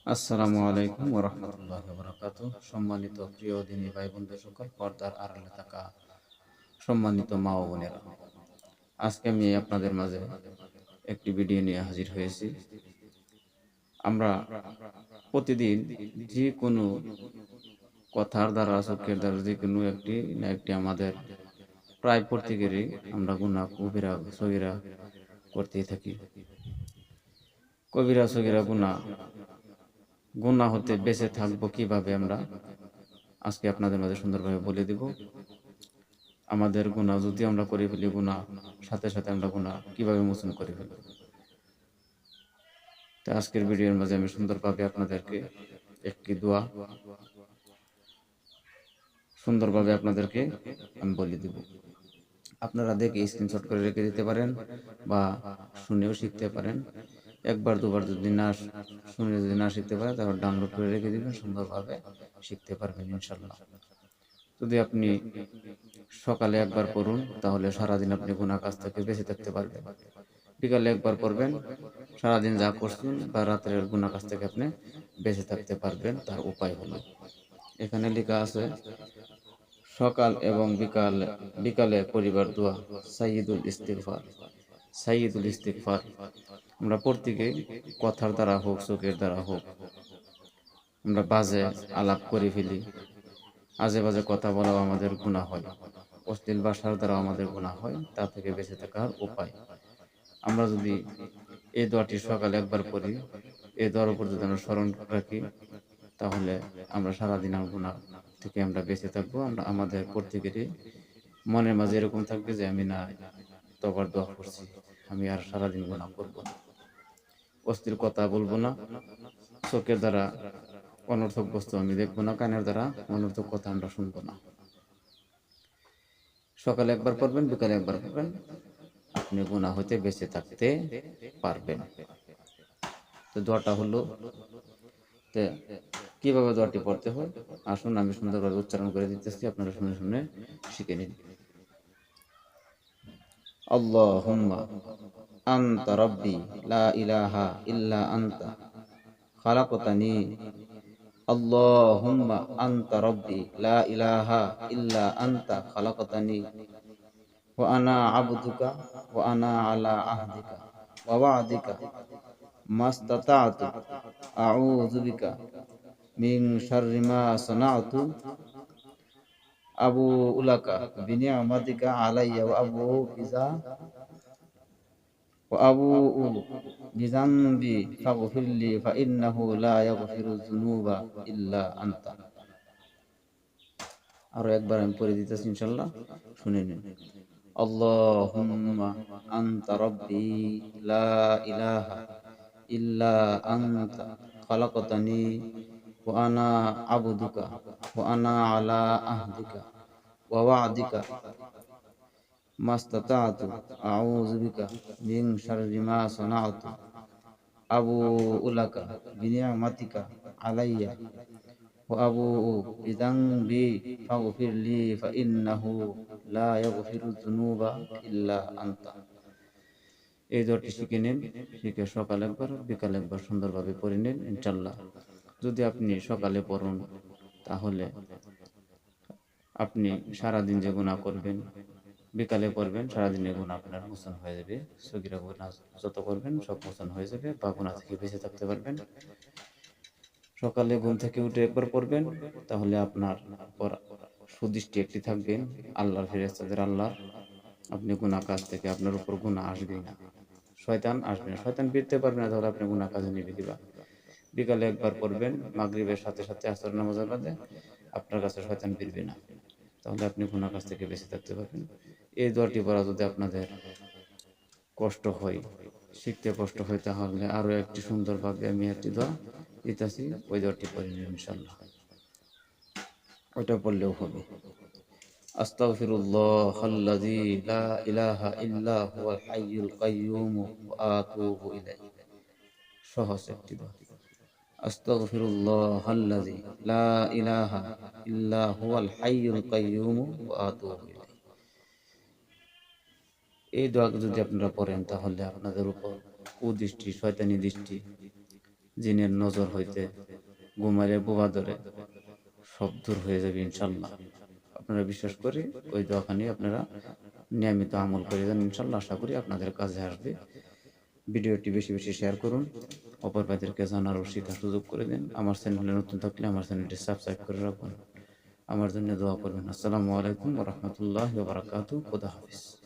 আসসালামু আলাইকুম ওয়া রাহমাতুল্লাহি ওয়া বারাকাতুহু। সম্মানিত প্রিয় দিনী ভাই বন্ধু সকল, পর্দার আড়ালে থাকা সম্মানিত মা ও বোনেরা, আজকে আমি আপনাদের মাঝে একটি ভিডিও নিয়ে হাজির হয়েছি। আমরা প্রতিদিন যে কোনো কথার দ্বারা, চোখের দ্বারা যে কোনো একটি না একটি আমাদের প্রায় প্রত্যেকেরই আমরা গুনাহ কবিরা সগীরা করতেই থাকি। কবিরা সগীরা গুনাহ হতে বেঁচে থাকবো কিভাবে, আমরা আজকে আপনাদের মাঝে সুন্দরভাবে বলে দিব। আমাদের গুনাহ যদি আমরা করে ফেলি, গুনাহ সাথে সাথে আমরা গুনাহ কিভাবে মোচন করে ফেলব। তো আজকের ভিডিওর মাঝে আমি সুন্দরভাবে আপনাদেরকে একটি দোয়া সুন্দরভাবে আপনাদেরকে আমি বলে দিব। আপনারা দেখে স্ক্রিনশট করে রেখে দিতে পারেন বা শুনেও শিখতে পারেন। একবার দুবার যদি না শুনে যদি না শিখতে পারেন, তাহলে ডাউনলোড করে রেখে দিবেন, সুন্দরভাবে শিখতে পারবেন ইনশাল্লাহ। যদি আপনি সকালে একবার পড়ুন, তাহলে সারাদিন আপনি গুনাহ কাজ থেকে বেঁচে থাকতে পারবেন। বিকালে একবার পড়বেন, সারাদিন যা করছেন বা রাতের গুনাহ কাজ থেকে আপনি বেঁচে থাকতে পারবেন। তার উপায় হলো, এখানে লেখা আছে সকাল এবং বিকালে পড়িবার দোয়া সাইয়্যিদুল ইস্তিগফার। আমরা প্রত্যেকে কথার দ্বারা হোক, চোখের দ্বারা হোক, আমরা বাজে আলাপ করে ফেলি। আজে বাজে কথা বলাও আমাদের গুনাহ হয়, অশ্লীল ভাষার দ্বারা আমাদের গুনাহ হয়। তা থেকে বেঁচে থাকার উপায়, আমরা যদি এই দোয়াটি সকালে একবার পড়ি, এই দোয়ার উপর যদি আমরা স্মরণ রাখি, তাহলে আমরা সারাদিন গুনাহ থেকে আমরা বেঁচে থাকবো। আমরা আমাদের প্রত্যেকেরই মনের মাঝে এরকম থাকবে যে আমি না তবার দোয়া করছি, আমি আর সারাদিন গুনাহ করব না, অশ্লীল কথা বলবো না, চোখের দ্বারা অনর্থক বস্তু আমি দেখবো না, কানের দ্বারা অনর্থক কথা আমরা শুনবো না। সকালে একবার পড়বেন, বিকালে একবার পড়বেন, আপনি গুনাহ হইতে বেঁচে থাকতে পারবেন। তো দোয়াটা হলো, তো কিভাবে দোয়াটি পড়তে হয় আসুন আমি সুন্দরভাবে উচ্চারণ করে দিতেছি, আপনারা শুনে শুনে শিখে নিন। আল্লাহুম্মা আনতা রাব্বি লা ইলাহা ইল্লা আনতা খালাকতানি। আল্লাহুম্মা আনতা রাব্বি লা ইলাহা ইল্লা আনতা খালাকতানি ওয়া আনা আবদুকা ওয়া আনা আলা আহদিকা ওয়া ওয়া'দিকা মাস্তাতা'তু আউযু বিকা মিন শাররি মা সানা'তু আবু'উ লাকা বিনি'মাতিকা আলাইয়া ওয়া আবু'ু বিযানবি ফাগফিরলি ফা ইন্নাহু লা ইয়াগফিরুয যুনুবা ইল্লা আনতা। আরো একবার আমি পড়ে দিতেছি, ইনশাআল্লাহ শুনে নিন। আল্লাহুম্মা আনতা রাব্বি লা ইলাহা ইল্লা আনতা খালাকতানি ওয়া আনা আবদুকা ওয়া আনা আলা আহদিকা ওয়া ওয়া'দিকা মাস্তাতা'তু আউযু বিকা মিন শাররি মা সানা'তু আবু'ু লাকা বিনি'মাতিকা আলাইয়া ওয়া আবু'ু বিযানবি ফাগফিরলি ফা ইন্নাহু লা ইয়াগফিরুয যুনুবা ইল্লা আনতা। এই দোয়াটি শিখে নিন, শিখে সকালে একবার বিকালে একবার সুন্দরভাবে পড়ে নিন ইনশাআল্লাহ। যদি আপনি সকালে পড়ুন, তাহলে আপনি সারাদিন যে গুনাহ করবেন, বিকালে পড়বেন, সারাদিনের গুনাহ আপনার মোচন হয়ে যাবে। সগীরা গুনাহ যত করবেন সব মোচন হয়ে যাবে, বা গুনাহ থেকে বেঁচে থাকতে পারবেন। সকালে ঘুম থেকে উঠে একবার পড়বেন, তাহলে আপনার পর সুদৃষ্টি একটি থাকবে আল্লাহর ফেরেশতাদের। আপনি গুনাহ কাজ থেকে আপনার উপর গুনাহ আসবেই না, শয়তান আসবে না, শয়তান ফিরতে পারবে না, তাহলে আপনি গুনাহ কাজে নিবে দিবা। বিকালে একবার পড়বেন, মাগরিবের সাথে সাথে আসর নামাজের বাদে, আপনার কাছে শয়তান ফিরবে না, তাহলে আপনি গুনাহ কাজ থেকে বেঁচে থাকতে পারবেন। এই দোয়াটি পড়া যদি আপনাদের কষ্ট হয়, শিখতে কষ্ট হয়, তাহলে আরো একটি সুন্দরভাবে আমি একটি দোয়া দিতেছি, ওই দোয়াটি পড়ে নিন ইনশাআল্লাহ, ওইটা পড়লেও হবে। আস্তাগফিরুল্লাহাল্লাযী লা ইলাহা ইল্লা হুয়াল হাইয়ুল কাইয়্যুম ওয়া আতুবু ইলাইহি। সহজ একটি দোয়া। আস্তাগফিরুল্লাহাল্লাযী লা ইলাহা ইল্লা হুয়াল হাইয়ুল কাইয়্যুম ওয়া আতুবু ইলাইহি। এই দোয়া যদি আপনারা পড়েন, তাহলে আপনাদের উপর কুদৃষ্টি, শয়তানি দৃষ্টি জিনের নজর হইতে, ঘুমাইলে বোবা ধরে, সব দূর হয়ে যাবে ইনশাল্লাহ। আপনারা বিশ্বাস করি ওই দোয়াখানি আপনারা নিয়মিত আমল করে যান, ইনশাল্লাহ আশা করি আপনাদের কাজে আসবে। ভিডিওটি বেশি বেশি শেয়ার করুন, অপর ভাইদেরকে জানার ও শেখার সুযোগ করে দিন। আমার চ্যানেলে নতুন থাকলে আমার চ্যানেলটি সাবস্ক্রাইব করে রাখুন, আমার জন্য দোয়া করবেন। আসসালামু আলাইকুম ওয়া রাহমাতুল্লাহি ওয়া বারাকাতুহু। খোদা হাফেজ।